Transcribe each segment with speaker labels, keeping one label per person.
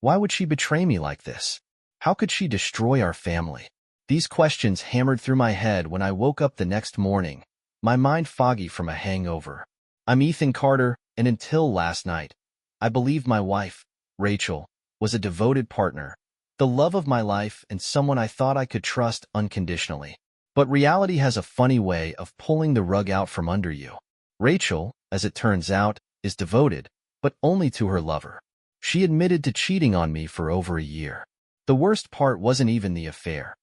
Speaker 1: Why would she betray me like this? How could she destroy our family? These questions hammered through my head when I woke up the next morning, my mind foggy from a hangover. I'm Ethan Carter, and until last night, I believed my wife, Rachel, was a devoted partner, the love of my life and someone I thought I could trust unconditionally. But reality has a funny way of pulling the rug out from under you. Rachel, as it turns out, is devoted, but only to her lover. She admitted to cheating on me for over a year. The worst part wasn't even the affair.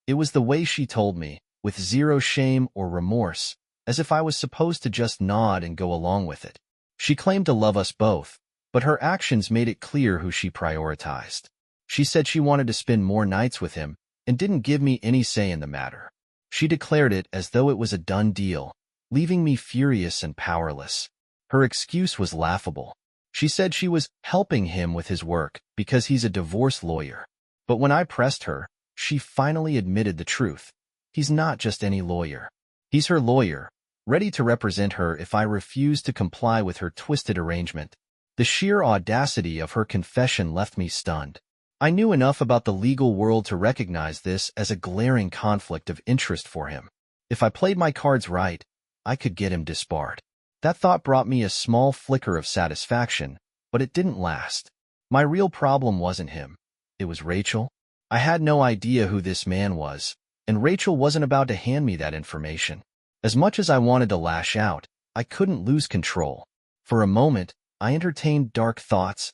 Speaker 1: It was the way she told me, with zero shame or remorse, as if I was supposed to just nod and go along with it. She claimed to love us both, but her actions made it clear who she prioritized. She said she wanted to spend more nights with him and didn't give me any say in the matter. She declared it as though it was a done deal, leaving me furious and powerless. Her excuse was laughable. She said she was helping him with his work because he's a divorce lawyer. But when I pressed her, she finally admitted the truth. He's not just any lawyer. He's her lawyer, ready to represent her if I refuse to comply with her twisted arrangement. The sheer audacity of her confession left me stunned. I knew enough about the legal world to recognize this as a glaring conflict of interest for him. If I played my cards right, I could get him disbarred. That thought brought me a small flicker of satisfaction, but it didn't last. My real problem wasn't him. It was Rachel. I had no idea who this man was, and Rachel wasn't about to hand me that information. As much as I wanted to lash out, I couldn't lose control. For a moment, I entertained dark thoughts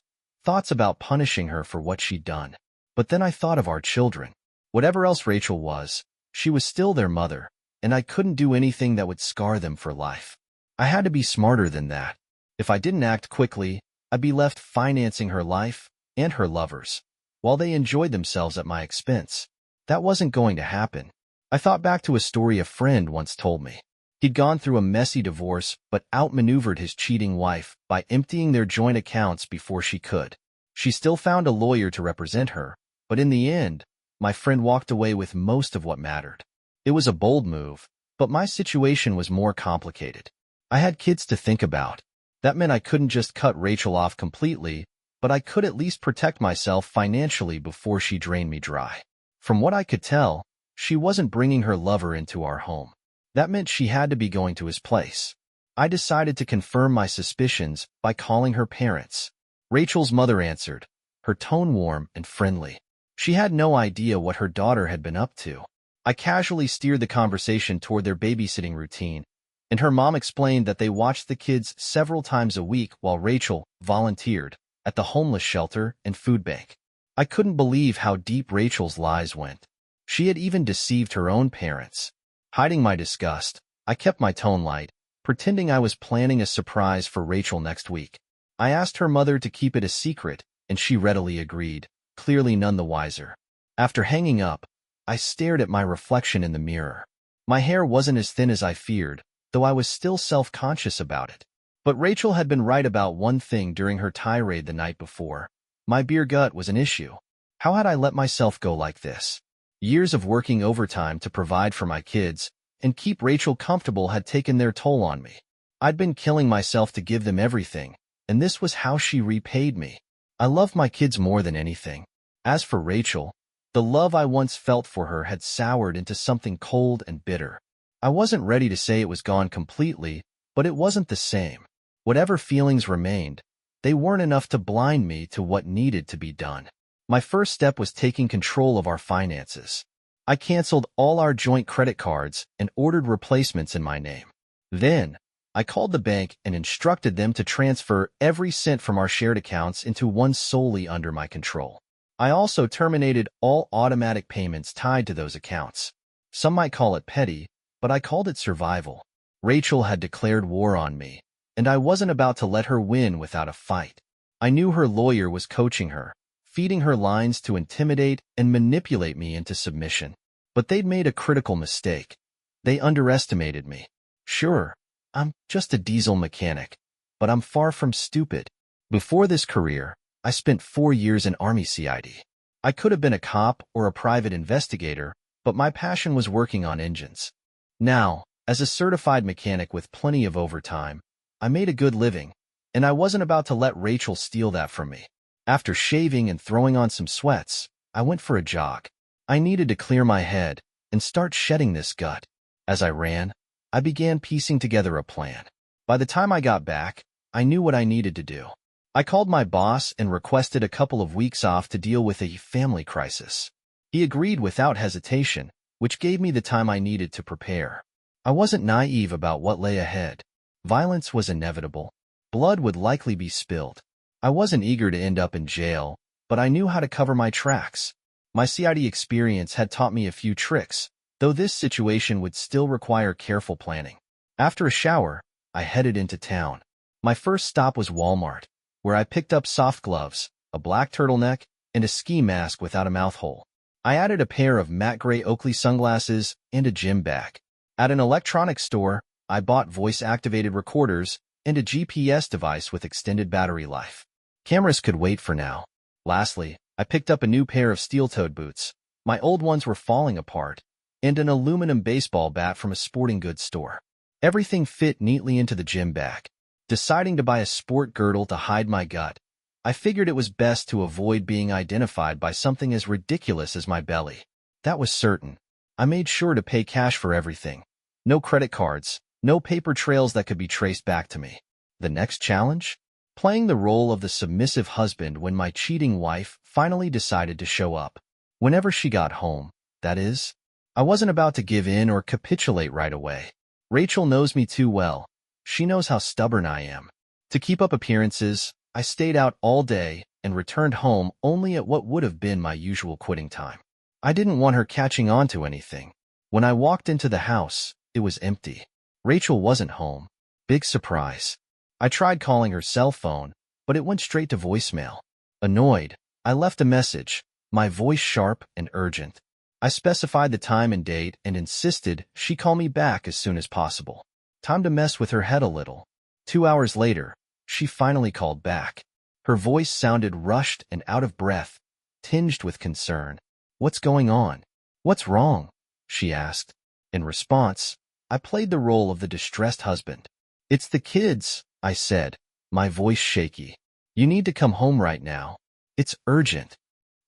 Speaker 1: about punishing her for what she'd done. But then I thought of our children. Whatever else Rachel was, she was still their mother, and I couldn't do anything that would scar them for life. I had to be smarter than that. If I didn't act quickly, I'd be left financing her life and her lovers, while they enjoyed themselves at my expense. That wasn't going to happen. I thought back to a story a friend once told me. He'd gone through a messy divorce, but outmaneuvered his cheating wife by emptying their joint accounts before she could. She still found a lawyer to represent her, but in the end, my friend walked away with most of what mattered. It was a bold move, but my situation was more complicated. I had kids to think about. That meant I couldn't just cut Rachel off completely, but I could at least protect myself financially before she drained me dry. From what I could tell, she wasn't bringing her lover into our home. That meant she had to be going to his place. I decided to confirm my suspicions by calling her parents. Rachel's mother answered, her tone warm and friendly. She had no idea what her daughter had been up to. I casually steered the conversation toward their babysitting routine, and her mom explained that they watched the kids several times a week while Rachel volunteered at the homeless shelter and food bank. I couldn't believe how deep Rachel's lies went. She had even deceived her own parents. Hiding my disgust, I kept my tone light, pretending I was planning a surprise for Rachel next week. I asked her mother to keep it a secret, and she readily agreed, clearly none the wiser. After hanging up, I stared at my reflection in the mirror. My hair wasn't as thin as I feared, though I was still self-conscious about it. But Rachel had been right about one thing during her tirade the night before. My beer gut was an issue. How had I let myself go like this? Years of working overtime to provide for my kids and keep Rachel comfortable had taken their toll on me. I'd been killing myself to give them everything, and this was how she repaid me. I loved my kids more than anything. As for Rachel, the love I once felt for her had soured into something cold and bitter. I wasn't ready to say it was gone completely, but it wasn't the same. Whatever feelings remained, they weren't enough to blind me to what needed to be done. My first step was taking control of our finances. I canceled all our joint credit cards and ordered replacements in my name. Then, I called the bank and instructed them to transfer every cent from our shared accounts into one solely under my control. I also terminated all automatic payments tied to those accounts. Some might call it petty, but I called it survival. Rachel had declared war on me, and I wasn't about to let her win without a fight. I knew her lawyer was coaching her, feeding her lines to intimidate and manipulate me into submission. But they'd made a critical mistake. They underestimated me. Sure, I'm just a diesel mechanic, but I'm far from stupid. Before this career, I spent 4 years in Army CID. I could have been a cop or a private investigator, but my passion was working on engines. Now, as a certified mechanic with plenty of overtime, I made a good living, and I wasn't about to let Rachel steal that from me. After shaving and throwing on some sweats, I went for a jog. I needed to clear my head and start shedding this gut. As I ran, I began piecing together a plan. By the time I got back, I knew what I needed to do. I called my boss and requested a couple of weeks off to deal with a family crisis. He agreed without hesitation, which gave me the time I needed to prepare. I wasn't naive about what lay ahead. Violence was inevitable. Blood would likely be spilled. I wasn't eager to end up in jail, but I knew how to cover my tracks. My CID experience had taught me a few tricks, though this situation would still require careful planning. After a shower, I headed into town. My first stop was Walmart, where I picked up soft gloves, a black turtleneck, and a ski mask without a mouth hole. I added a pair of matte gray Oakley sunglasses and a gym bag. At an electronics store, I bought voice-activated recorders and a GPS device with extended battery life. Cameras could wait for now. Lastly, I picked up a new pair of steel-toed boots. My old ones were falling apart, and an aluminum baseball bat from a sporting goods store. Everything fit neatly into the gym bag. Deciding to buy a sport girdle to hide my gut, I figured it was best to avoid being identified by something as ridiculous as my belly. That was certain. I made sure to pay cash for everything. No credit cards, no paper trails that could be traced back to me. The next challenge? Playing the role of the submissive husband when my cheating wife finally decided to show up. Whenever she got home, that is. I wasn't about to give in or capitulate right away. Rachel knows me too well. She knows how stubborn I am. To keep up appearances, I stayed out all day and returned home only at what would have been my usual quitting time. I didn't want her catching on to anything. When I walked into the house, it was empty. Rachel wasn't home. Big surprise. I tried calling her cell phone, but it went straight to voicemail. Annoyed, I left a message, my voice sharp and urgent. I specified the time and date and insisted she call me back as soon as possible. Time to mess with her head a little. 2 hours later, she finally called back. Her voice sounded rushed and out of breath, tinged with concern. "What's going on? What's wrong?" she asked. In response, I played the role of the distressed husband. "It's the kids," I said, my voice shaky. "You need to come home right now. It's urgent."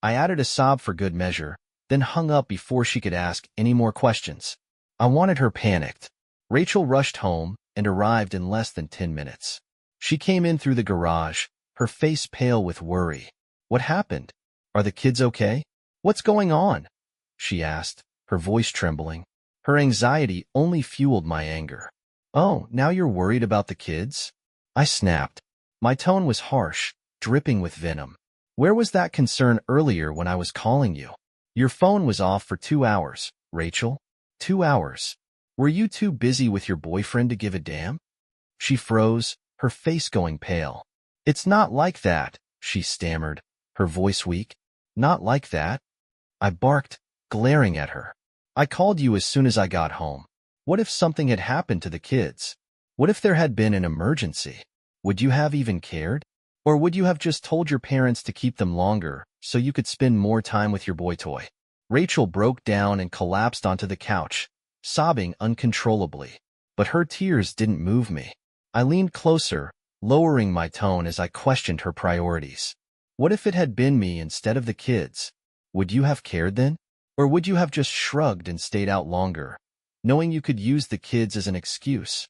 Speaker 1: I added a sob for good measure, then hung up before she could ask any more questions. I wanted her panicked. Rachel rushed home and arrived in less than 10 minutes. She came in through the garage, her face pale with worry. "What happened? Are the kids okay? What's going on?" she asked, her voice trembling. Her anxiety only fueled my anger. "Oh, now you're worried about the kids?" I snapped. My tone was harsh, dripping with venom. "Where was that concern earlier when I was calling you? Your phone was off for 2 hours, Rachel. 2 hours. Were you too busy with your boyfriend to give a damn?" She froze, her face going pale. "It's not like that," she stammered, her voice weak. "Not like that?" I barked, glaring at her. "I called you as soon as I got home. What if something had happened to the kids? What if there had been an emergency? Would you have even cared? Or would you have just told your parents to keep them longer so you could spend more time with your boy toy?" Rachel broke down and collapsed onto the couch, sobbing uncontrollably. But her tears didn't move me. I leaned closer, lowering my tone as I questioned her priorities. "What if it had been me instead of the kids? Would you have cared then? Or would you have just shrugged and stayed out longer, knowing you could use the kids as an excuse?"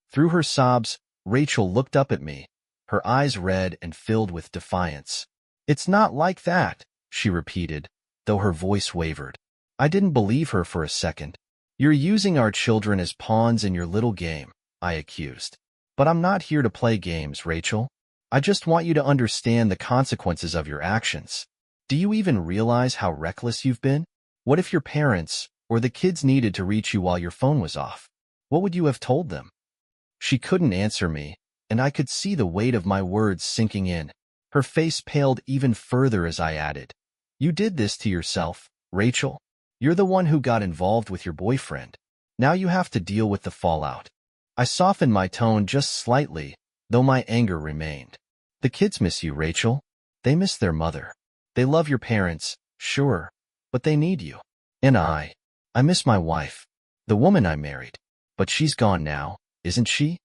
Speaker 1: Through her sobs, Rachel looked up at me, her eyes red and filled with defiance. "It's not like that," she repeated, though her voice wavered. I didn't believe her for a second. "You're using our children as pawns in your little game," I accused. "But I'm not here to play games, Rachel. I just want you to understand the consequences of your actions. Do you even realize how reckless you've been? What if your parents or the kids needed to reach you while your phone was off? What would you have told them?" She couldn't answer me, and I could see the weight of my words sinking in. Her face paled even further as I added, "You did this to yourself, Rachel. You're the one who got involved with your boyfriend. Now you have to deal with the fallout." I softened my tone just slightly, though my anger remained. "The kids miss you, Rachel. They miss their mother. They love your parents, sure, but they need you. And I miss my wife, the woman I married. But she's gone now, isn't she?"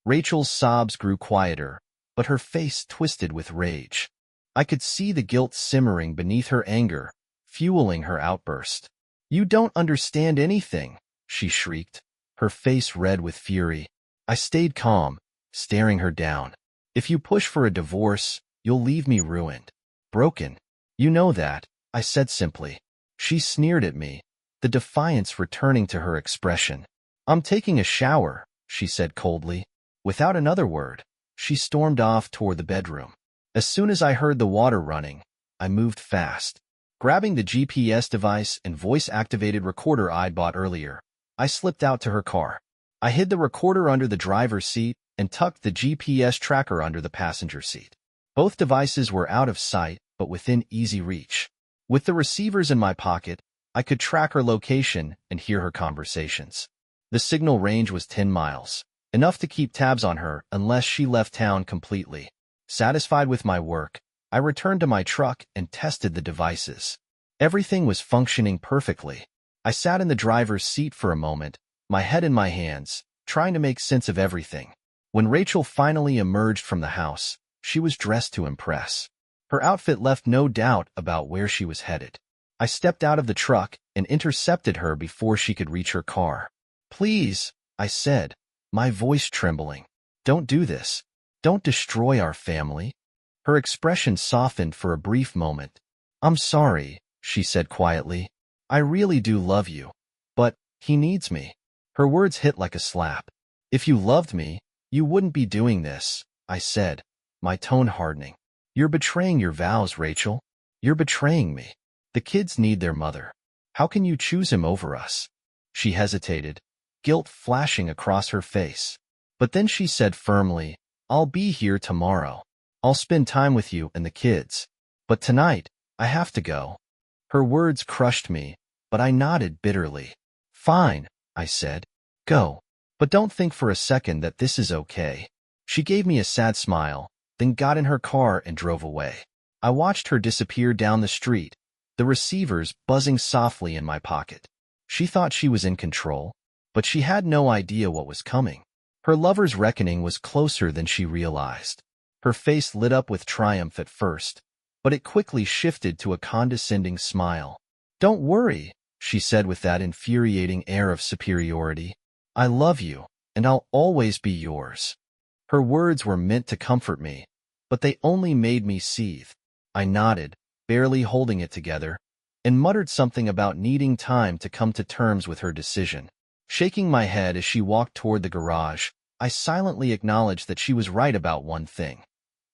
Speaker 1: Rachel's sobs grew quieter, but her face twisted with rage. I could see the guilt simmering beneath her anger, fueling her outburst. "You don't understand anything," she shrieked, her face red with fury. I stayed calm, staring her down. "If you push for a divorce, you'll leave me ruined. Broken. You know that," I said simply. She sneered at me, the defiance returning to her expression. "I'm taking a shower," she said coldly. Without another word, she stormed off toward the bedroom. As soon as I heard the water running, I moved fast. Grabbing the GPS device and voice-activated recorder I'd bought earlier, I slipped out to her car. I hid the recorder under the driver's seat and tucked the GPS tracker under the passenger seat. Both devices were out of sight but within easy reach. With the receivers in my pocket, I could track her location and hear her conversations. The signal range was 10 miles, enough to keep tabs on her unless she left town completely. Satisfied with my work, I returned to my truck and tested the devices. Everything was functioning perfectly. I sat in the driver's seat for a moment, my head in my hands, trying to make sense of everything. When Rachel finally emerged from the house, she was dressed to impress. Her outfit left no doubt about where she was headed. I stepped out of the truck and intercepted her before she could reach her car. "Please," I said, my voice trembling. "Don't do this. Don't destroy our family." Her expression softened for a brief moment. "I'm sorry," she said quietly. "I really do love you. But he needs me." Her words hit like a slap. "If you loved me, you wouldn't be doing this," I said, my tone hardening. "You're betraying your vows, Rachel. You're betraying me. The kids need their mother. How can you choose him over us?" She hesitated, guilt flashing across her face. But then she said firmly, "I'll be here tomorrow. I'll spend time with you and the kids. But tonight, I have to go." Her words crushed me, but I nodded bitterly. "Fine," I said. "Go. But don't think for a second that this is okay." She gave me a sad smile, then got in her car and drove away. I watched her disappear down the street, the receivers buzzing softly in my pocket. She thought she was in control, but she had no idea what was coming. Her lover's reckoning was closer than she realized. Her face lit up with triumph at first, but it quickly shifted to a condescending smile. "Don't worry," she said with that infuriating air of superiority. "I love you, and I'll always be yours." Her words were meant to comfort me, but they only made me seethe. I nodded, barely holding it together, and muttered something about needing time to come to terms with her decision. Shaking my head as she walked toward the garage, I silently acknowledged that she was right about one thing.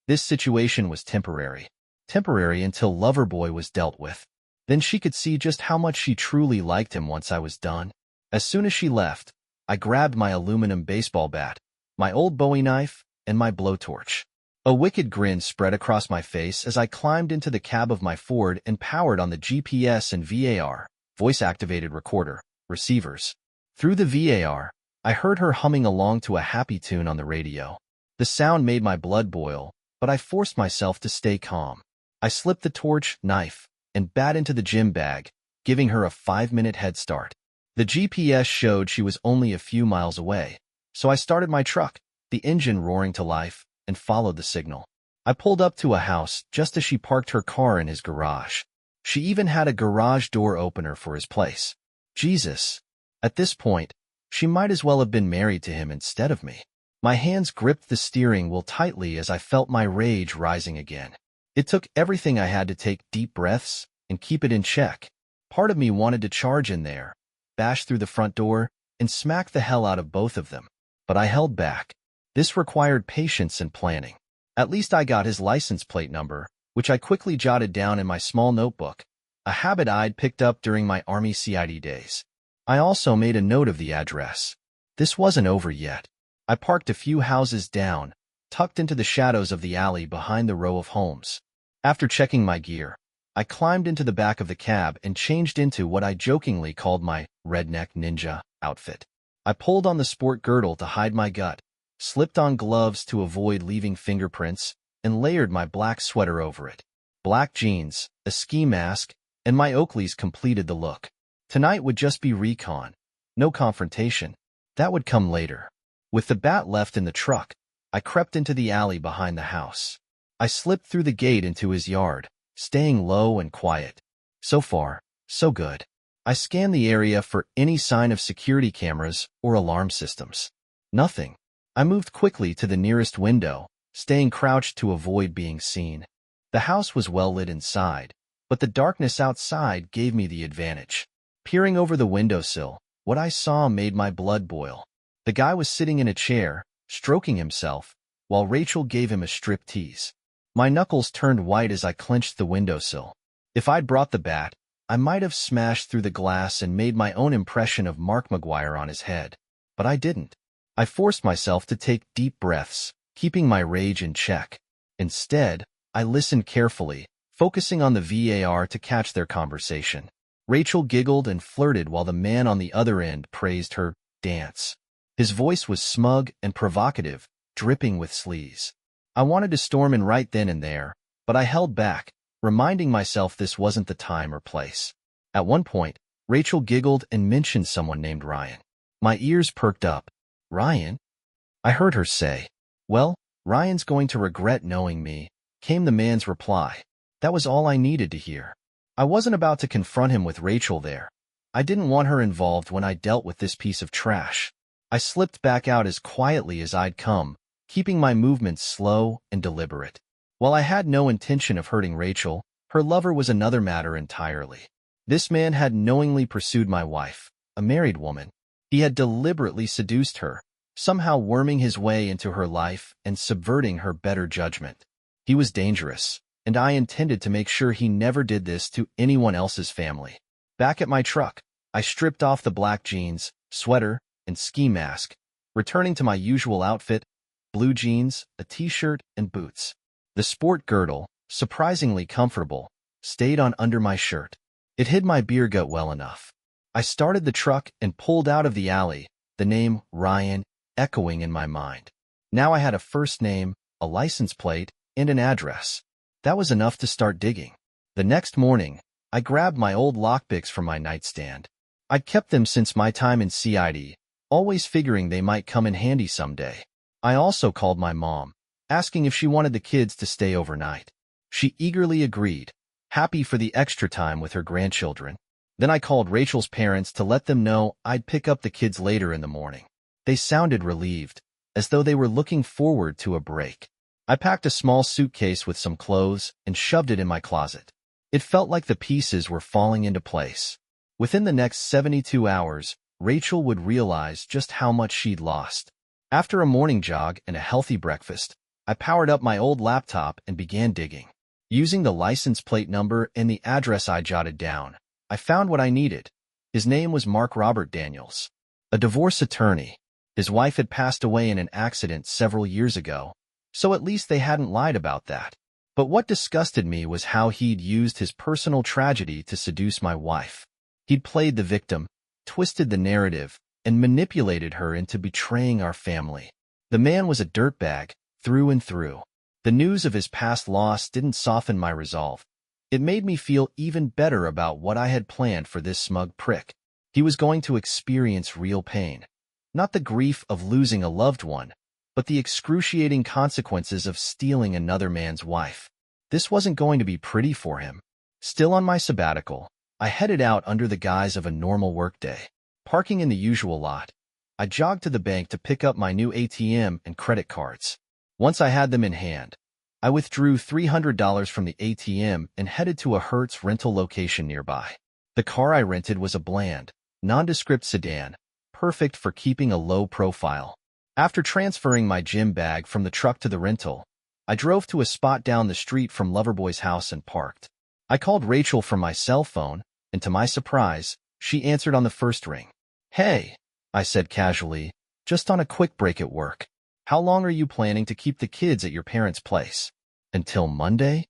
Speaker 1: This situation was temporary. Temporary until Loverboy was dealt with. Then she could see just how much she truly liked him once I was done. As soon as she left, I grabbed my aluminum baseball bat, my old Bowie knife, and my blowtorch. A wicked grin spread across my face as I climbed into the cab of my Ford and powered on the GPS and VAR, voice-activated recorder, receivers. Through the VAR, I heard her humming along to a happy tune on the radio. The sound made my blood boil, but I forced myself to stay calm. I slipped the torch, knife, and bat into the gym bag, giving her a 5-minute head start. The GPS showed she was only a few miles away, so I started my truck, the engine roaring to life, and followed the signal. I pulled up to a house just as she parked her car in his garage. She even had a garage door opener for his place. Jesus. At this point, she might as well have been married to him instead of me. My hands gripped the steering wheel tightly as I felt my rage rising again. It took everything I had to take deep breaths and keep it in check. Part of me wanted to charge in there, bash through the front door, and smack the hell out of both of them. But I held back. This required patience and planning. At least I got his license plate number, which I quickly jotted down in my small notebook, a habit I'd picked up during my Army CID days. I also made a note of the address. This wasn't over yet. I parked a few houses down, tucked into the shadows of the alley behind the row of homes. After checking my gear, I climbed into the back of the cab and changed into what I jokingly called my redneck ninja outfit. I pulled on the sport girdle to hide my gut, slipped on gloves to avoid leaving fingerprints, and layered my black sweater over it. Black jeans, a ski mask, and my Oakleys completed the look. Tonight would just be recon. No confrontation. That would come later. With the bat left in the truck, I crept into the alley behind the house. I slipped through the gate into his yard, staying low and quiet. So far, so good. I scanned the area for any sign of security cameras or alarm systems. Nothing. I moved quickly to the nearest window, staying crouched to avoid being seen. The house was well lit inside, but the darkness outside gave me the advantage. Peering over the windowsill, what I saw made my blood boil. The guy was sitting in a chair, stroking himself, while Rachel gave him a striptease. My knuckles turned white as I clenched the windowsill. If I'd brought the bat, I might have smashed through the glass and made my own impression of Mark McGuire on his head. But I didn't. I forced myself to take deep breaths, keeping my rage in check. Instead, I listened carefully, focusing on the VAR to catch their conversation. Rachel giggled and flirted while the man on the other end praised her dance. His voice was smug and provocative, dripping with sleaze. I wanted to storm in right then and there, but I held back, reminding myself this wasn't the time or place. At one point, Rachel giggled and mentioned someone named Ryan. My ears perked up. Ryan? I heard her say. Well, Ryan's going to regret knowing me, came the man's reply. That was all I needed to hear. I wasn't about to confront him with Rachel there. I didn't want her involved when I dealt with this piece of trash. I slipped back out as quietly as I'd come, keeping my movements slow and deliberate. While I had no intention of hurting Rachel, her lover was another matter entirely. This man had knowingly pursued my wife, a married woman. He had deliberately seduced her, somehow worming his way into her life and subverting her better judgment. He was dangerous, and I intended to make sure he never did this to anyone else's family. Back at my truck, I stripped off the black jeans, sweater, and ski mask, returning to my usual outfit, blue jeans, a t-shirt, and boots. The sport girdle, surprisingly comfortable, stayed on under my shirt. It hid my beer gut well enough. I started the truck and pulled out of the alley, the name Ryan echoing in my mind. Now I had a first name, a license plate, and an address. That was enough to start digging. The next morning, I grabbed my old lockpicks from my nightstand. I'd kept them since my time in CID, always figuring they might come in handy someday. I also called my mom, asking if she wanted the kids to stay overnight. She eagerly agreed, happy for the extra time with her grandchildren. Then I called Rachel's parents to let them know I'd pick up the kids later in the morning. They sounded relieved, as though they were looking forward to a break. I packed a small suitcase with some clothes and shoved it in my closet. It felt like the pieces were falling into place. Within the next 72 hours, Rachel would realize just how much she'd lost. After a morning jog and a healthy breakfast, I powered up my old laptop and began digging. Using the license plate number and the address I jotted down, I found what I needed. His name was Mark Robert Daniels, a divorce attorney. His wife had passed away in an accident several years ago, so at least they hadn't lied about that. But what disgusted me was how he'd used his personal tragedy to seduce my wife. He'd played the victim, twisted the narrative, and manipulated her into betraying our family. The man was a dirtbag, through and through. The news of his past loss didn't soften my resolve. It made me feel even better about what I had planned for this smug prick. He was going to experience real pain. Not the grief of losing a loved one, but the excruciating consequences of stealing another man's wife. This wasn't going to be pretty for him. Still on my sabbatical, I headed out under the guise of a normal workday. Parking in the usual lot, I jogged to the bank to pick up my new ATM and credit cards. Once I had them in hand, I withdrew $300 from the ATM and headed to a Hertz rental location nearby. The car I rented was a bland, nondescript sedan, perfect for keeping a low profile. After transferring my gym bag from the truck to the rental, I drove to a spot down the street from Loverboy's house and parked. I called Rachel from my cell phone, and to my surprise, she answered on the first ring. Hey, I said casually, just on a quick break at work. How long are you planning to keep the kids at your parents' place? Until Monday?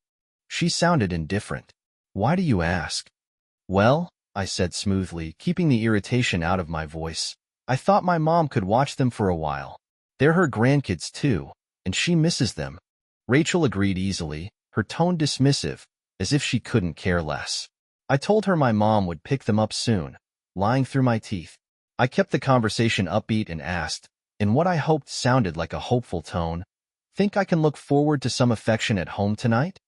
Speaker 1: She sounded indifferent. Why do you ask? Well, I said smoothly, keeping the irritation out of my voice. I thought my mom could watch them for a while. They're her grandkids too, and she misses them. Rachel agreed easily, her tone dismissive, as if she couldn't care less. I told her my mom would pick them up soon, lying through my teeth. I kept the conversation upbeat and asked, in what I hoped sounded like a hopeful tone, Think I can look forward to some affection at home tonight?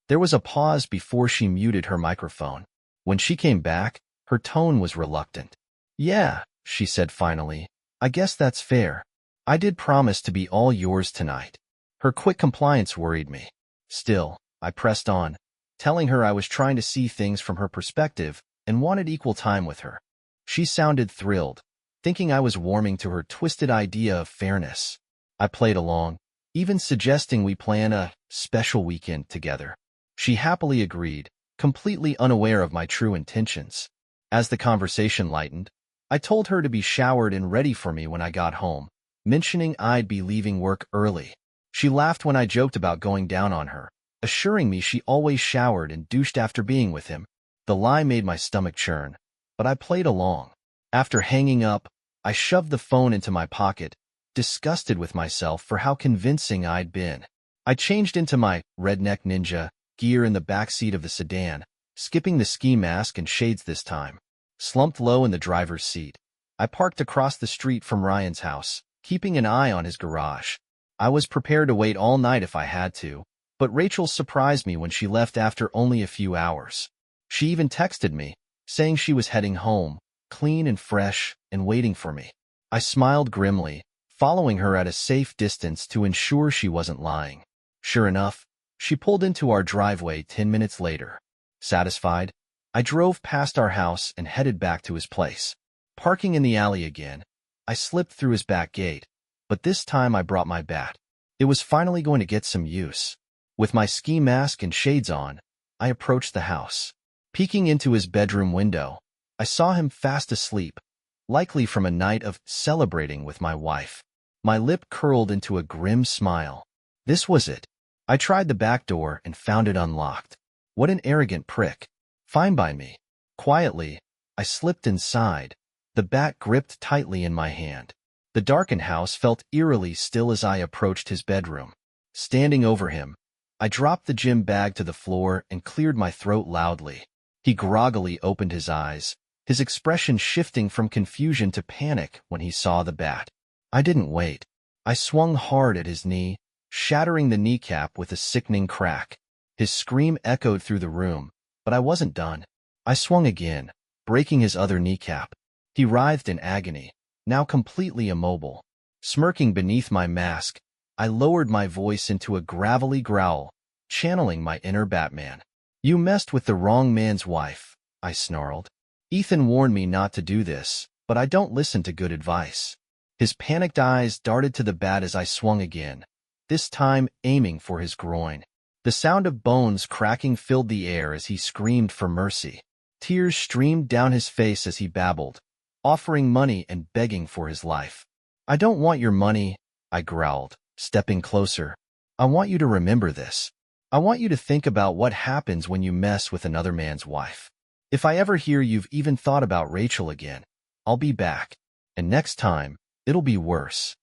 Speaker 1: There was a pause before she muted her microphone. When she came back, her tone was reluctant. Yeah, she said finally. I guess that's fair. I did promise to be all yours tonight. Her quick compliance worried me. Still, I pressed on, telling her I was trying to see things from her perspective and wanted equal time with her. She sounded thrilled, thinking I was warming to her twisted idea of fairness. I played along, even suggesting we plan a special weekend together. She happily agreed, completely unaware of my true intentions. As the conversation lightened, I told her to be showered and ready for me when I got home, mentioning I'd be leaving work early. She laughed when I joked about going down on her, assuring me she always showered and douched after being with him. The lie made my stomach churn, but I played along. After hanging up, I shoved the phone into my pocket, disgusted with myself for how convincing I'd been. I changed into my redneck ninja gear in the backseat of the sedan, skipping the ski mask and shades this time. Slumped low in the driver's seat, I parked across the street from Ryan's house, keeping an eye on his garage. I was prepared to wait all night if I had to, but Rachel surprised me when she left after only a few hours. She even texted me, saying she was heading home, clean and fresh, and waiting for me. I smiled grimly, following her at a safe distance to ensure she wasn't lying. Sure enough, she pulled into our driveway 10 minutes later. Satisfied, I drove past our house and headed back to his place. Parking in the alley again, I slipped through his back gate, but this time I brought my bat. It was finally going to get some use. With my ski mask and shades on, I approached the house. Peeking into his bedroom window, I saw him fast asleep, likely from a night of celebrating with my wife. My lip curled into a grim smile. This was it. I tried the back door and found it unlocked. What an arrogant prick. Fine by me. Quietly, I slipped inside, the bat gripped tightly in my hand. The darkened house felt eerily still as I approached his bedroom. Standing over him, I dropped the gym bag to the floor and cleared my throat loudly. He groggily opened his eyes, his expression shifting from confusion to panic when he saw the bat. I didn't wait. I swung hard at his knee, shattering the kneecap with a sickening crack. His scream echoed through the room, but I wasn't done. I swung again, breaking his other kneecap. He writhed in agony, now completely immobile. Smirking beneath my mask, I lowered my voice into a gravelly growl, channeling my inner Batman. You messed with the wrong man's wife, I snarled. Ethan warned me not to do this, but I don't listen to good advice. His panicked eyes darted to the bat as I swung again, this time aiming for his groin. The sound of bones cracking filled the air as he screamed for mercy. Tears streamed down his face as he babbled, offering money and begging for his life. I don't want your money, I growled, stepping closer. I want you to remember this. I want you to think about what happens when you mess with another man's wife. If I ever hear you've even thought about Rachel again, I'll be back. And next time, it'll be worse.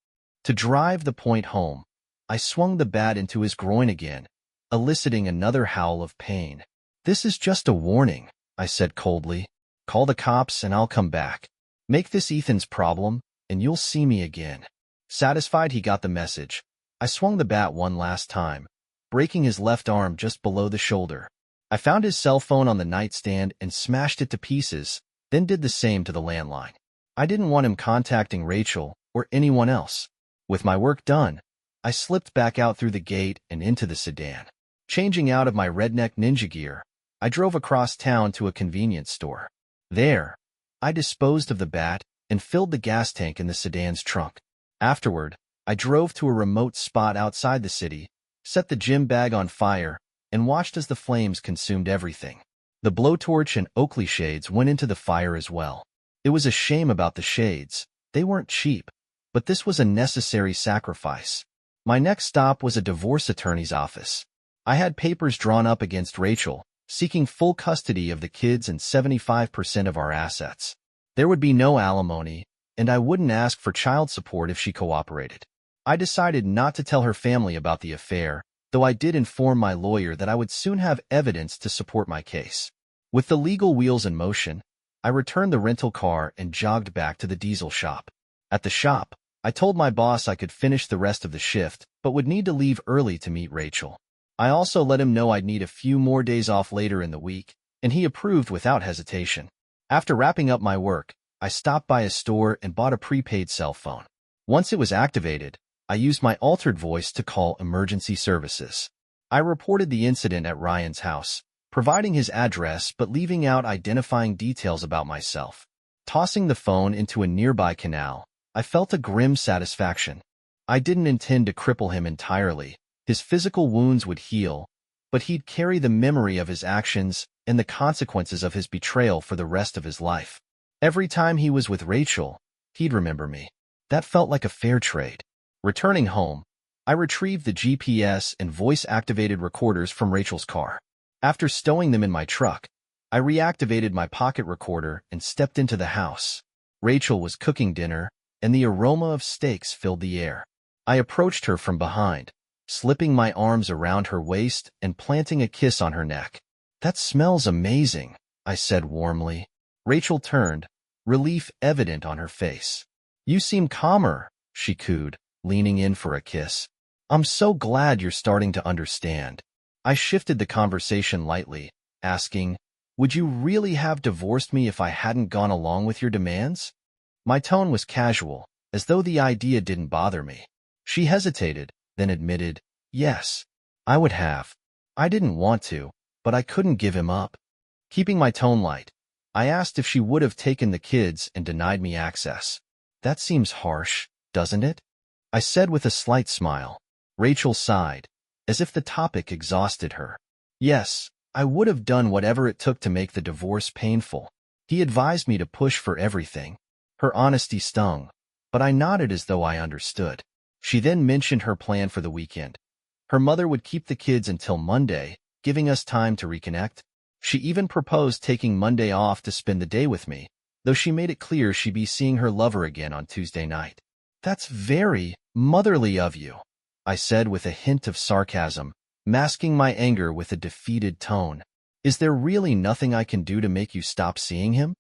Speaker 1: To drive the point home, I swung the bat into his groin again, eliciting another howl of pain. This is just a warning, I said coldly. Call the cops and I'll come back. Make this Ethan's problem, and you'll see me again. Satisfied he got the message, I swung the bat one last time, breaking his left arm just below the shoulder. I found his cell phone on the nightstand and smashed it to pieces, then did the same to the landline. I didn't want him contacting Rachel or anyone else. With my work done, I slipped back out through the gate and into the sedan. Changing out of my redneck ninja gear, I drove across town to a convenience store. There, I disposed of the bat and filled the gas tank in the sedan's trunk. Afterward, I drove to a remote spot outside the city, set the gym bag on fire, and watched as the flames consumed everything. The blowtorch and Oakley shades went into the fire as well. It was a shame about the shades. They weren't cheap, but this was a necessary sacrifice. My next stop was a divorce attorney's office. I had papers drawn up against Rachel, seeking full custody of the kids and 75% of our assets. There would be no alimony, and I wouldn't ask for child support if she cooperated. I decided not to tell her family about the affair, though I did inform my lawyer that I would soon have evidence to support my case. With the legal wheels in motion, I returned the rental car and jogged back to the diesel shop. At the shop, I told my boss I could finish the rest of the shift, but would need to leave early to meet Rachel. I also let him know I'd need a few more days off later in the week, and he approved without hesitation. After wrapping up my work, I stopped by a store and bought a prepaid cell phone. Once it was activated, I used my altered voice to call emergency services. I reported the incident at Ryan's house, providing his address but leaving out identifying details about myself. Tossing the phone into a nearby canal, I felt a grim satisfaction. I didn't intend to cripple him entirely. His physical wounds would heal, but he'd carry the memory of his actions and the consequences of his betrayal for the rest of his life. Every time he was with Rachel, he'd remember me. That felt like a fair trade. Returning home, I retrieved the GPS and voice-activated recorders from Rachel's car. After stowing them in my truck, I reactivated my pocket recorder and stepped into the house. Rachel was cooking dinner, and the aroma of steaks filled the air. I approached her from behind, slipping my arms around her waist and planting a kiss on her neck. "That smells amazing," I said warmly. Rachel turned, relief evident on her face. "You seem calmer," she cooed, leaning in for a kiss. "I'm so glad you're starting to understand." I shifted the conversation lightly, asking, "Would you really have divorced me if I hadn't gone along with your demands?" My tone was casual, as though the idea didn't bother me. She hesitated, then admitted, "Yes, I would have. I didn't want to, but I couldn't give him up." Keeping my tone light, I asked if she would have taken the kids and denied me access. "That seems harsh, doesn't it?" I said with a slight smile. Rachel sighed, as if the topic exhausted her. "Yes, I would have done whatever it took to make the divorce painful. He advised me to push for everything." Her honesty stung, but I nodded as though I understood. She then mentioned her plan for the weekend. Her mother would keep the kids until Monday, giving us time to reconnect. She even proposed taking Monday off to spend the day with me, though she made it clear she'd be seeing her lover again on Tuesday night. "That's very motherly of you," I said with a hint of sarcasm, masking my anger with a defeated tone. "Is there really nothing I can do to make you stop seeing him?"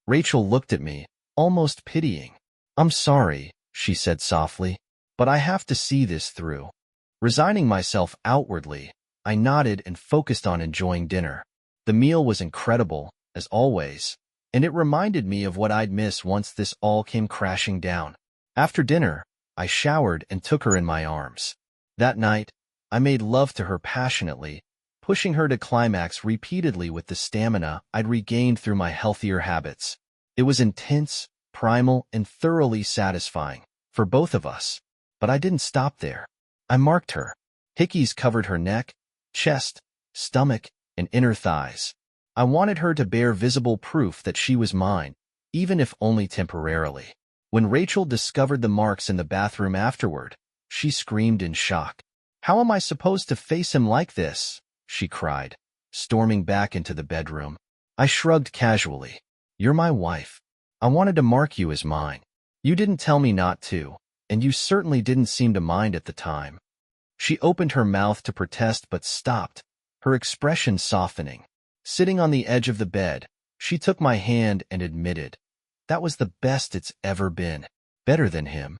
Speaker 1: Rachel looked at me, almost pitying. "I'm sorry," she said softly, "but I have to see this through." Resigning myself outwardly, I nodded and focused on enjoying dinner. The meal was incredible, as always, and it reminded me of what I'd miss once this all came crashing down. After dinner, I showered and took her in my arms. That night, I made love to her passionately, pushing her to climax repeatedly with the stamina I'd regained through my healthier habits. It was intense, primal, and thoroughly satisfying, for both of us. But I didn't stop there. I marked her. Hickeys covered her neck, chest, stomach, and inner thighs. I wanted her to bear visible proof that she was mine, even if only temporarily. When Rachel discovered the marks in the bathroom afterward, she screamed in shock. "How am I supposed to face him like this?" she cried, storming back into the bedroom. I shrugged casually. "You're my wife. I wanted to mark you as mine. You didn't tell me not to, and you certainly didn't seem to mind at the time." She opened her mouth to protest but stopped, her expression softening. Sitting on the edge of the bed, she took my hand and admitted, "That was the best it's ever been. Better than him."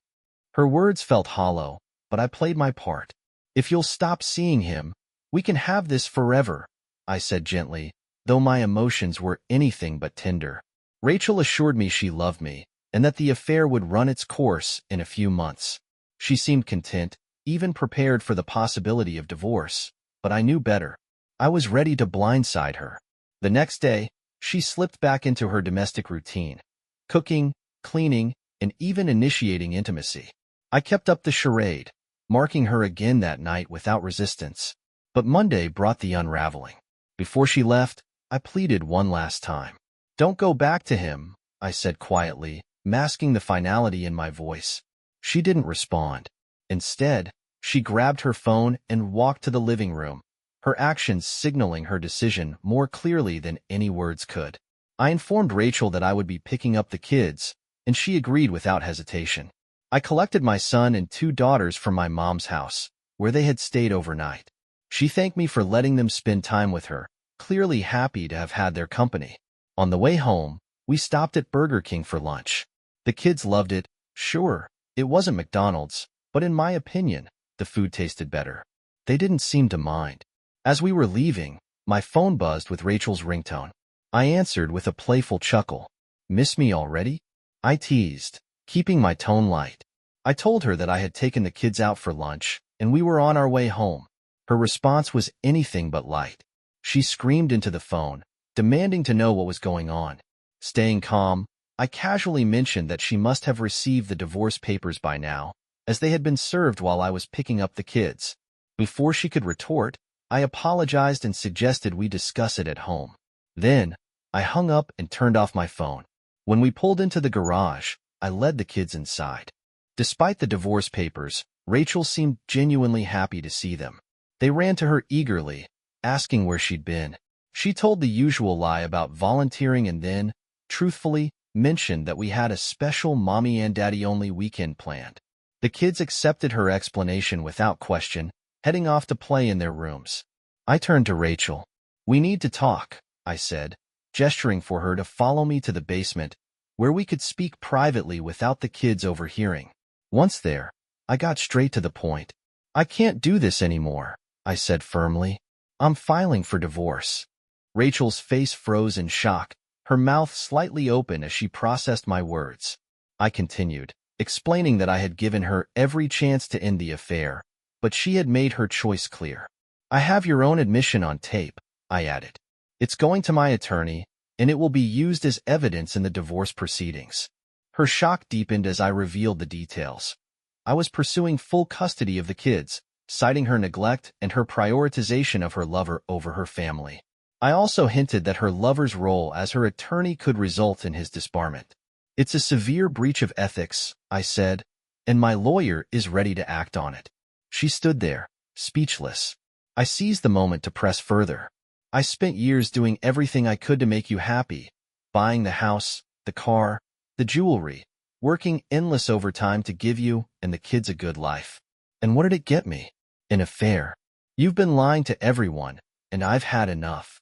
Speaker 1: Her words felt hollow, but I played my part. "If you'll stop seeing him, we can have this forever," I said gently, though my emotions were anything but tender. Rachel assured me she loved me, and that the affair would run its course in a few months. She seemed content, even prepared for the possibility of divorce, but I knew better. I was ready to blindside her. The next day, she slipped back into her domestic routine, cooking, cleaning, and even initiating intimacy. I kept up the charade, marking her again that night without resistance. But Monday brought the unraveling. Before she left, I pleaded one last time. "Don't go back to him," I said quietly, masking the finality in my voice. She didn't respond. Instead, she grabbed her phone and walked to the living room, her actions signaling her decision more clearly than any words could. I informed Rachel that I would be picking up the kids, and she agreed without hesitation. I collected my son and 2 daughters from my mom's house, where they had stayed overnight. She thanked me for letting them spend time with her, clearly happy to have had their company. On the way home, we stopped at Burger King for lunch. The kids loved it, sure, It wasn't McDonald's, but in my opinion, the food tasted better. They didn't seem to mind. As we were leaving, my phone buzzed with Rachel's ringtone. I answered with a playful chuckle. "Miss me already?" I teased, keeping my tone light. I told her that I had taken the kids out for lunch, and we were on our way home. Her response was anything but light. She screamed into the phone, demanding to know what was going on. Staying calm, I casually mentioned that she must have received the divorce papers by now, as they had been served while I was picking up the kids. Before she could retort, I apologized and suggested we discuss it at home. Then, I hung up and turned off my phone. When we pulled into the garage, I led the kids inside. Despite the divorce papers, Rachel seemed genuinely happy to see them. They ran to her eagerly, asking where she'd been. She told the usual lie about volunteering and then, truthfully, mentioned that we had a special mommy and daddy-only weekend planned. The kids accepted her explanation without question, heading off to play in their rooms. I turned to Rachel. "We need to talk," I said, gesturing for her to follow me to the basement, where we could speak privately without the kids overhearing. Once there, I got straight to the point. "I can't do this anymore," I said firmly. "I'm filing for divorce." Rachel's face froze in shock, her mouth slightly open as she processed my words. I continued, explaining that I had given her every chance to end the affair, but she had made her choice clear. "I have your own admission on tape," I added. "It's going to my attorney, and it will be used as evidence in the divorce proceedings." Her shock deepened as I revealed the details. I was pursuing full custody of the kids, citing her neglect and her prioritization of her lover over her family. I also hinted that her lover's role as her attorney could result in his disbarment. "It's a severe breach of ethics," I said, "and my lawyer is ready to act on it." She stood there, speechless. I seized the moment to press further. "I spent years doing everything I could to make you happy, buying the house, the car, the jewelry, working endless overtime to give you and the kids a good life. And what did it get me? An affair. You've been lying to everyone, and I've had enough."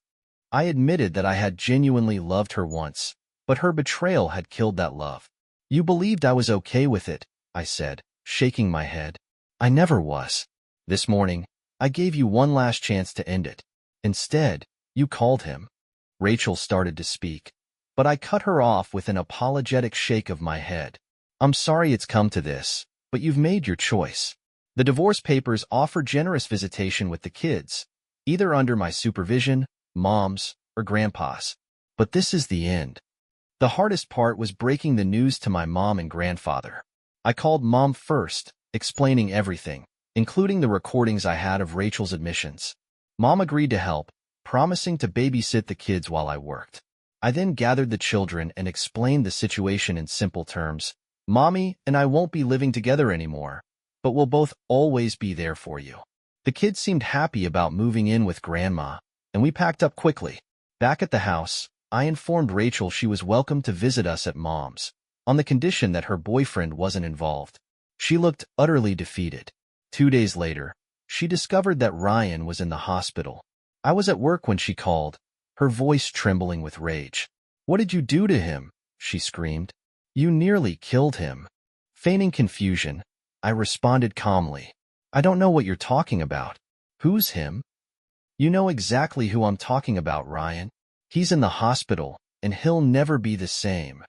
Speaker 1: I admitted that I had genuinely loved her once, but her betrayal had killed that love. "You believed I was okay with it," I said, shaking my head. "I never was. This morning, I gave you one last chance to end it. Instead, you called him." Rachel started to speak, but I cut her off with an apologetic shake of my head. "I'm sorry it's come to this, but you've made your choice. The divorce papers offer generous visitation with the kids, either under my supervision, Mom's, or Grandpa's. But this is the end." The hardest part was breaking the news to my mom and grandfather. I called Mom first, explaining everything, including the recordings I had of Rachel's admissions. Mom agreed to help, promising to babysit the kids while I worked. I then gathered the children and explained the situation in simple terms. "Mommy and I won't be living together anymore, but we'll both always be there for you." The kids seemed happy about moving in with Grandma, and we packed up quickly. Back at the house, I informed Rachel she was welcome to visit us at Mom's, on the condition that her boyfriend wasn't involved. She looked utterly defeated. 2 days later, she discovered that Ryan was in the hospital. I was at work when she called, her voice trembling with rage. "What did you do to him?" she screamed. "You nearly killed him." Feigning confusion, I responded calmly. "I don't know what you're talking about." "Who's him?" "You know exactly who I'm talking about, Ryan. He's in the hospital, and he'll never be the same."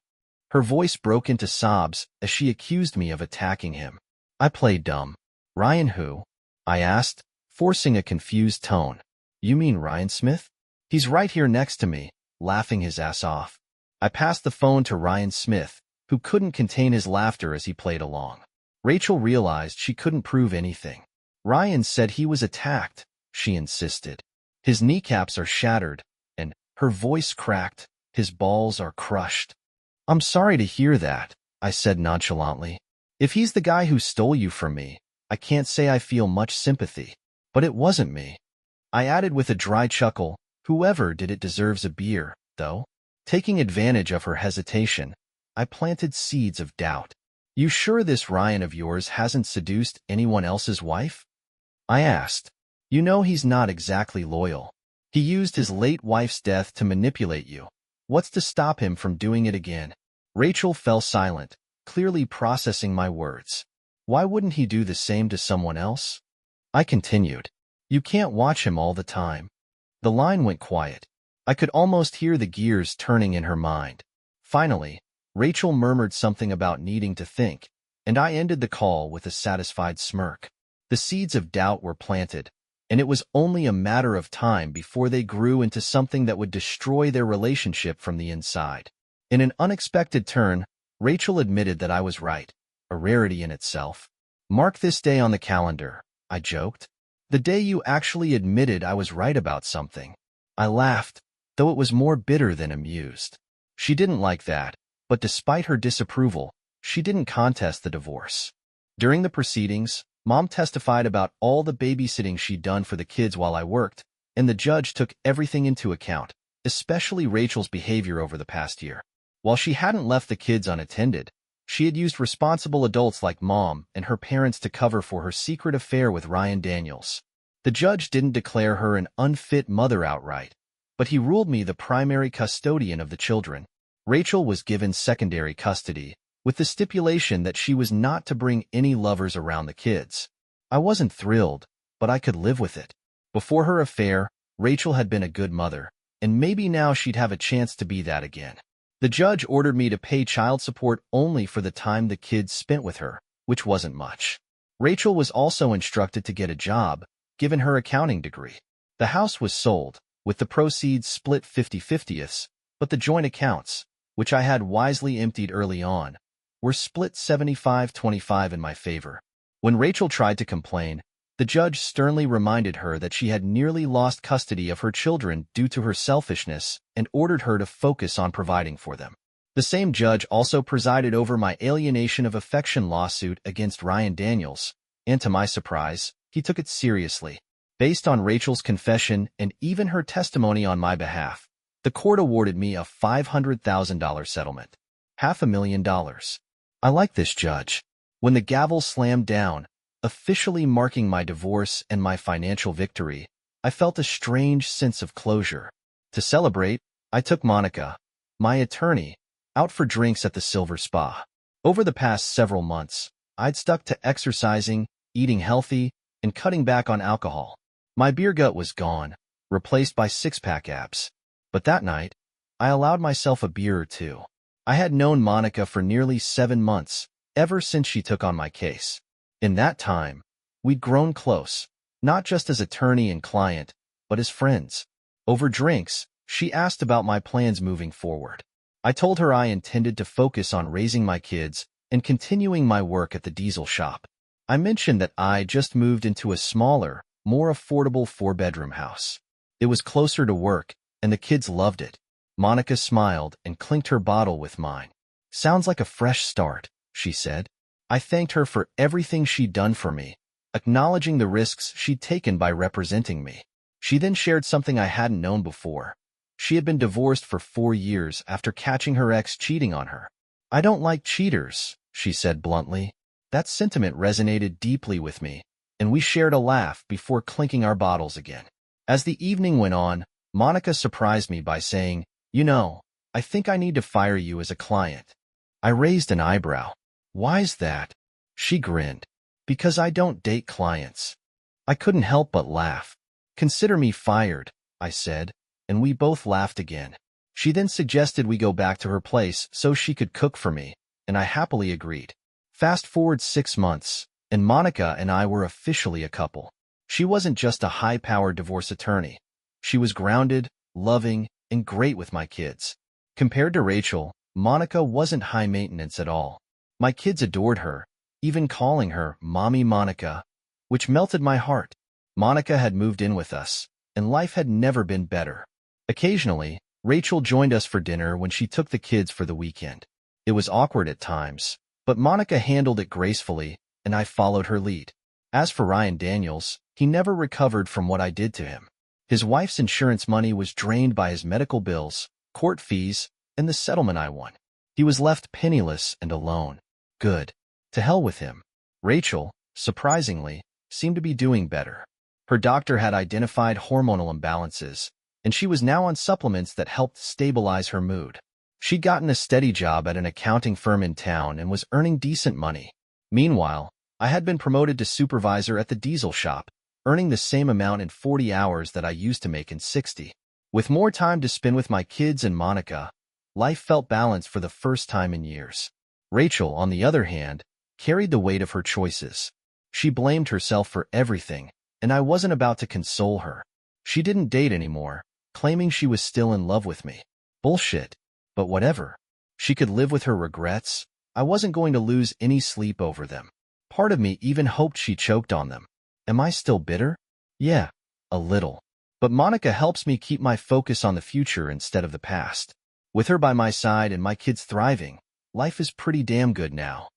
Speaker 1: Her voice broke into sobs as she accused me of attacking him. I played dumb. "Ryan who?" I asked, forcing a confused tone. "You mean Ryan Smith? He's right here next to me," laughing his ass off. I passed the phone to Ryan Smith, who couldn't contain his laughter as he played along. Rachel realized she couldn't prove anything. "Ryan said he was attacked," she insisted. "His kneecaps are shattered, and," her voice cracked, "his balls are crushed." "I'm sorry to hear that," I said nonchalantly. "If he's the guy who stole you from me, I can't say I feel much sympathy. But it wasn't me." I added with a dry chuckle, "Whoever did it deserves a beer, though." Taking advantage of her hesitation, I planted seeds of doubt. "You sure this Ryan of yours hasn't seduced anyone else's wife?" I asked. "You know he's not exactly loyal. He used his late wife's death to manipulate you. What's to stop him from doing it again?" Rachel fell silent, clearly processing my words. Why wouldn't he do the same to someone else? I continued. You can't watch him all the time. The line went quiet. I could almost hear the gears turning in her mind. Finally, Rachel murmured something about needing to think, and I ended the call with a satisfied smirk. The seeds of doubt were planted, and it was only a matter of time before they grew into something that would destroy their relationship from the inside. In an unexpected turn, Rachel admitted that I was right, a rarity in itself. Mark this day on the calendar, I joked. The day you actually admitted I was right about something. I laughed, though it was more bitter than amused. She didn't like that, but despite her disapproval, she didn't contest the divorce. During the proceedings, Mom testified about all the babysitting she'd done for the kids while I worked, and the judge took everything into account, especially Rachel's behavior over the past year. While she hadn't left the kids unattended, she had used responsible adults like Mom and her parents to cover for her secret affair with Ryan Daniels. The judge didn't declare her an unfit mother outright, but he ruled me the primary custodian of the children. Rachel was given secondary custody, with the stipulation that she was not to bring any lovers around the kids. I wasn't thrilled, but I could live with it. Before her affair, Rachel had been a good mother, and maybe now she'd have a chance to be that again. The judge ordered me to pay child support only for the time the kids spent with her, which wasn't much. Rachel was also instructed to get a job, given her accounting degree. The house was sold, with the proceeds split 50-50ths, but the joint accounts, which I had wisely emptied early on, were split 75-25 in my favor. When Rachel tried to complain, the judge sternly reminded her that she had nearly lost custody of her children due to her selfishness and ordered her to focus on providing for them. The same judge also presided over my alienation of affection lawsuit against Ryan Daniels, and to my surprise, he took it seriously. Based on Rachel's confession and even her testimony on my behalf, the court awarded me a $500,000 settlement. $500,000. I like this judge. When the gavel slammed down, officially marking my divorce and my financial victory, I felt a strange sense of closure. To celebrate, I took Monica, my attorney, out for drinks at the Silver Spa. Over the past several months, I'd stuck to exercising, eating healthy, and cutting back on alcohol. My beer gut was gone, replaced by six-pack abs. But that night, I allowed myself a beer or two. I had known Monica for nearly 7 months, ever since she took on my case. In that time, we'd grown close, not just as attorney and client, but as friends. Over drinks, she asked about my plans moving forward. I told her I intended to focus on raising my kids and continuing my work at the diesel shop. I mentioned that I just moved into a smaller, more affordable 4-bedroom house. It was closer to work, and the kids loved it. Monica smiled and clinked her bottle with mine. Sounds like a fresh start, she said. I thanked her for everything she'd done for me, acknowledging the risks she'd taken by representing me. She then shared something I hadn't known before. She had been divorced for 4 years after catching her ex cheating on her. I don't like cheaters, she said bluntly. That sentiment resonated deeply with me, and we shared a laugh before clinking our bottles again. As the evening went on, Monica surprised me by saying, "You know, I think I need to fire you as a client." I raised an eyebrow. "Why's that?" She grinned. "Because I don't date clients." I couldn't help but laugh. "Consider me fired," I said, and we both laughed again. She then suggested we go back to her place so she could cook for me, and I happily agreed. Fast forward 6 months, and Monica and I were officially a couple. She wasn't just a high-powered divorce attorney. She was grounded, loving, and great with my kids. Compared to Rachel, Monica wasn't high maintenance at all. My kids adored her, even calling her Mommy Monica, which melted my heart. Monica had moved in with us, and life had never been better. Occasionally, Rachel joined us for dinner when she took the kids for the weekend. It was awkward at times, but Monica handled it gracefully, and I followed her lead. As for Ryan Daniels, he never recovered from what I did to him. His wife's insurance money was drained by his medical bills, court fees, and the settlement I won. He was left penniless and alone. Good. To hell with him. Rachel, surprisingly, seemed to be doing better. Her doctor had identified hormonal imbalances, and she was now on supplements that helped stabilize her mood. She'd gotten a steady job at an accounting firm in town and was earning decent money. Meanwhile, I had been promoted to supervisor at the diesel shop, earning the same amount in 40 hours that I used to make in 60. With more time to spend with my kids and Monica, life felt balanced for the first time in years. Rachel, on the other hand, carried the weight of her choices. She blamed herself for everything, and I wasn't about to console her. She didn't date anymore, claiming she was still in love with me. Bullshit. But whatever. She could live with her regrets. I wasn't going to lose any sleep over them. Part of me even hoped she choked on them. Am I still bitter? Yeah, a little. But Monica helps me keep my focus on the future instead of the past. With her by my side and my kids thriving, life is pretty damn good now.